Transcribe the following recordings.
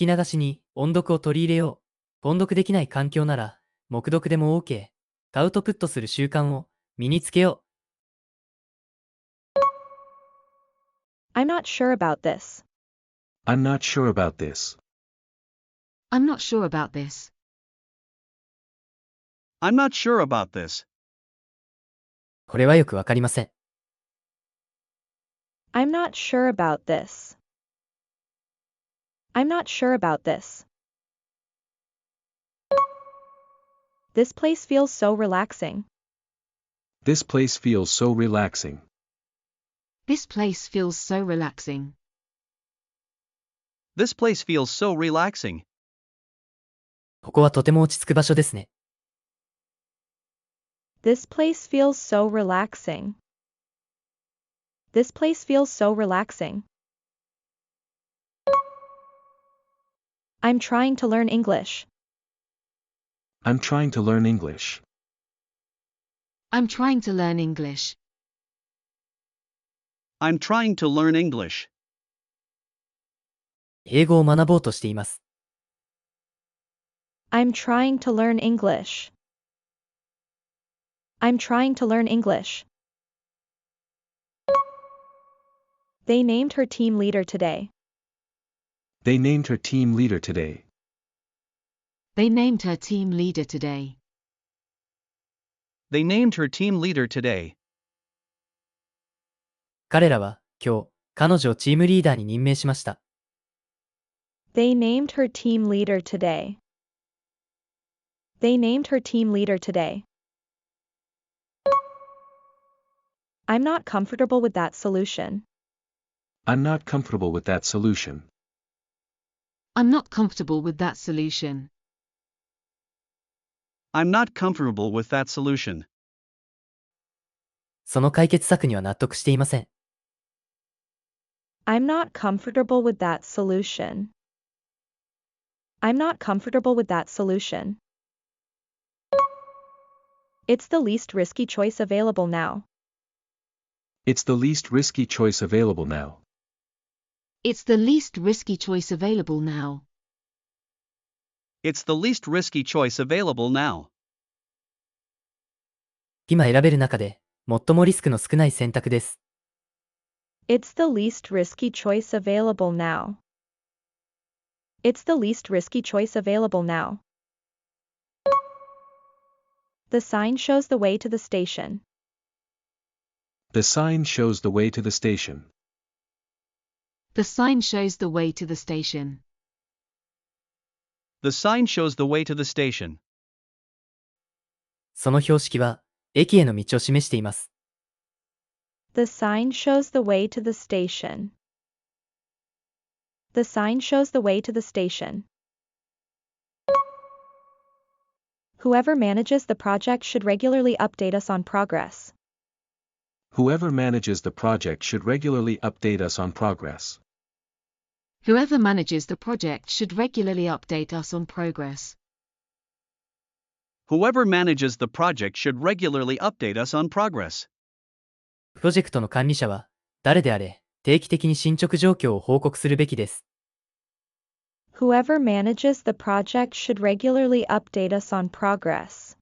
き流しに音読を取り入れよう。音読できない環境なら、黙読でも OK。アウトプットする習慣を身につけよう。I'm not sure about this. I'm not sure about this. I'm not sure about this. I'm not sure about this. これはよくわかりません。I'm not sure about this. I'm not sure about this. This place feels so relaxing. This place feels so relaxing. This place feels so relaxing. This place feels so relaxing. ここはとても落ち着く場所ですね。This place feels so relaxing. This place feels so relaxing. I'm trying to learn English. I'm trying to learn English. I'm trying to learn English. I'm trying to learn English. 英語を学ぼうとしています。I'm trying to learn English. I'm trying to learn English. They named her team leader today. They named her team leader today. They named her team leader today. They named her team leader today. 彼らは今日、彼女をチームリーダーに任命しました。They named her team leader today. They named her team leader today. I'm not comfortable with that solution. I'm not comfortable with that solution. I'm not comfortable with that solution. I'm not comfortable with that solution. その解決策には納得していません。I'm not comfortable with that solution. I'm not comfortable with that solution. It's the least risky choice available now. It's the least risky choice available now. It's the least risky choice available now. It's the least risky choice available now. 今選べる中で、最もリスクの少ない選択です。It's the least risky choice available now. It's the least risky choice available now. The sign shows the way to the station. The sign shows the way to the station. The sign shows the way to the station. The sign shows the way to the station. その標識は、駅への道を示しています。The sign shows the way to the station. The sign shows the way to the station. Whoever manages the project should regularly update us on progress. Whoever manages the project should regularly update us on progress. Whoever manages the project should regularly update us on progress. Whoever manages the project should regularly update us on progress. プロジェクトの管理者は、誰であれ、定期的に進捗状況を報告するべきです。Whoever manages the project should regularly update us on progress.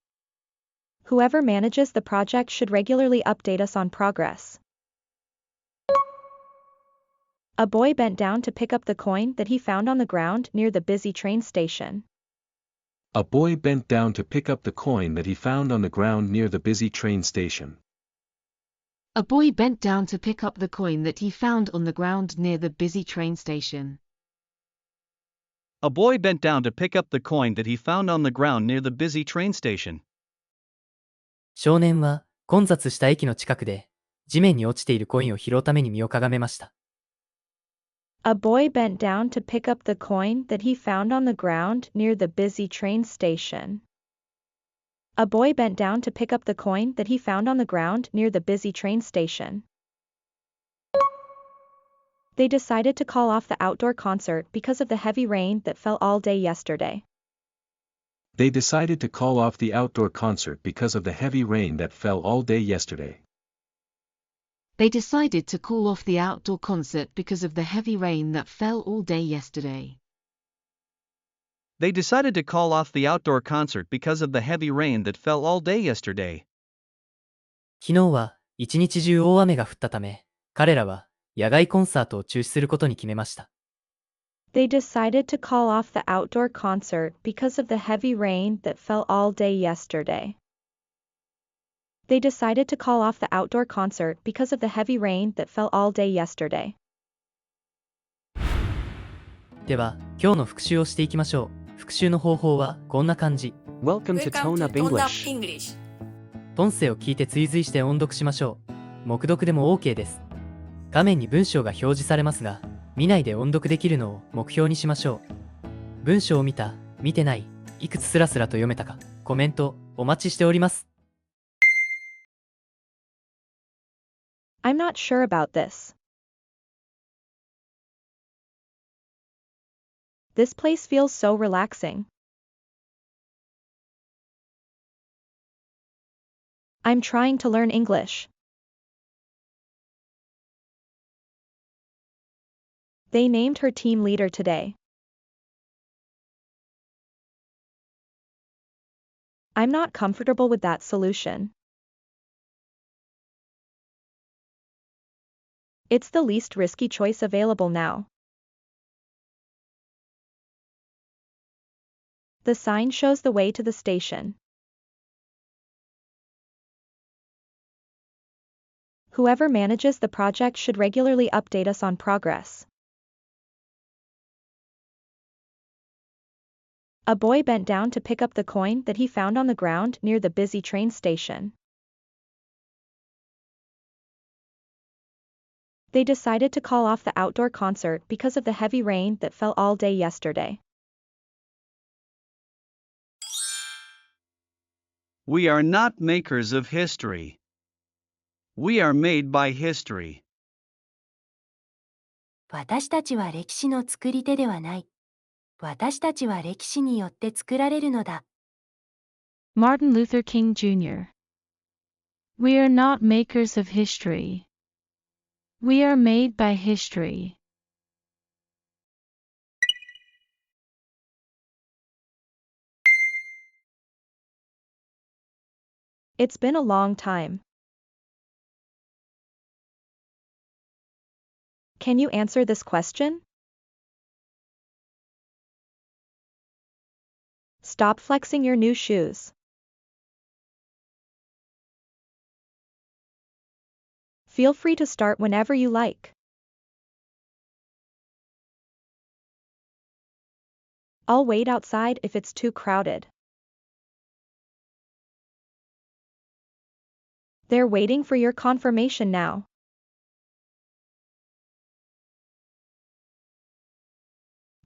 Whoever manages the project should regularly update us on progress. A boy bent down to pick up the coin that he found on the ground near the busy train station. A boy bent down to pick up the coin that he found on the ground near the busy train station. A boy bent down to pick up the coin that he found on the ground near the busy train station. A boy bent down to pick up the coin that he found on the ground near the busy train station. 少年は、混雑した駅の近くで、地面に落ちているコインを拾うために身をかがめました。A boy bent down to pick up the coin that he found on the ground near the busy train station. A boy bent down to pick up the coin that he found on the ground near the busy train station. They decided to call off the outdoor concert because of the heavy rain that fell all day yesterday. They decided to call off the outdoor concert because of the heavy rain that fell all day yesterday. They decided to call off the outdoor concert because of the heavy rain that fell all day yesterday. They decided to call off the outdoor concert because of the heavy rain that fell all day yesterday. 昨日は一日中大雨が降ったため、彼らは野外コンサートを中止することに決めました。They decided to call off the outdoor concert because of the heavy rain that fell all day yesterday. They decided to call off the outdoor concert because of the heavy rain that fell all day yesterday. では、今日の復習をしていきましょう。復習の方法はこんな感じ。Welcome to Tone Up English. 音声を聞いて追随して音読しましょう。黙読でも OK です。画面に文章が表示されますが、見ないで音読できるのを目標にしましょう。文章を見た、見てない、いくつスラスラと読めたか、コメントお待ちしております。I'm not sure about this. This place feels so relaxing. I'm trying to learn English. They named her team leader today. I'm not comfortable with that solution. It's the least risky choice available now. The sign shows the way to the station. Whoever manages the project should regularly update us on progress. A boy bent down to pick up the coin that he found on the ground near the busy train station. They decided to call off the outdoor concert because of the heavy rain that fell all day yesterday. We are not makers of history. We are made by history. 私たちは歴史の作り手ではない。私たちは歴史によって作られるのだ。Martin Luther King Jr. We are not makers of history. We are made by history. It's been a long time. Can you answer this question? Stop flexing your new shoes. Feel free to start whenever you like. I'll wait outside if it's too crowded. They're waiting for your confirmation now.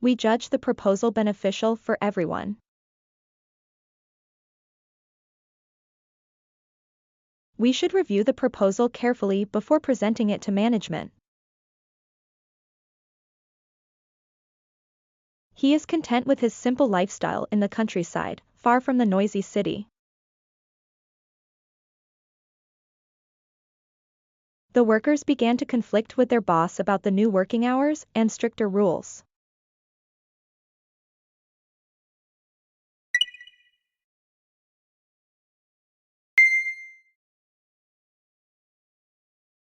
We judge the proposal beneficial for everyone. We should review the proposal carefully before presenting it to management. He is content with his simple lifestyle in the countryside, far from the noisy city. The workers began to conflict with their boss about the new working hours and stricter rules.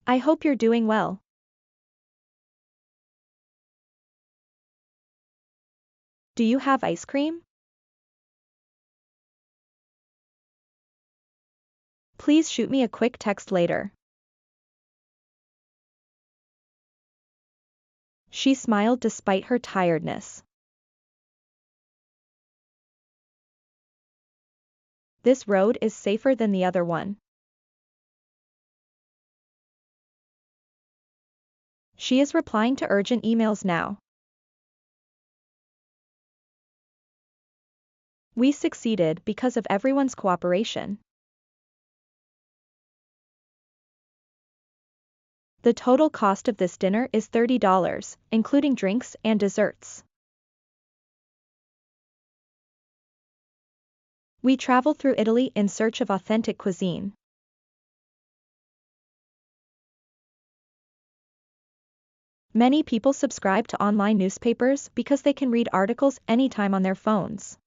I hope you're doing well. Do you have ice cream? Please shoot me a quick text later. She smiled despite her tiredness. This road is safer than the other one. She is replying to urgent emails now. We succeeded because of everyone's cooperation. The total cost of this dinner is $30, including drinks and desserts. We travel through Italy in search of authentic cuisine. Many people subscribe to online newspapers because they can read articles anytime on their phones.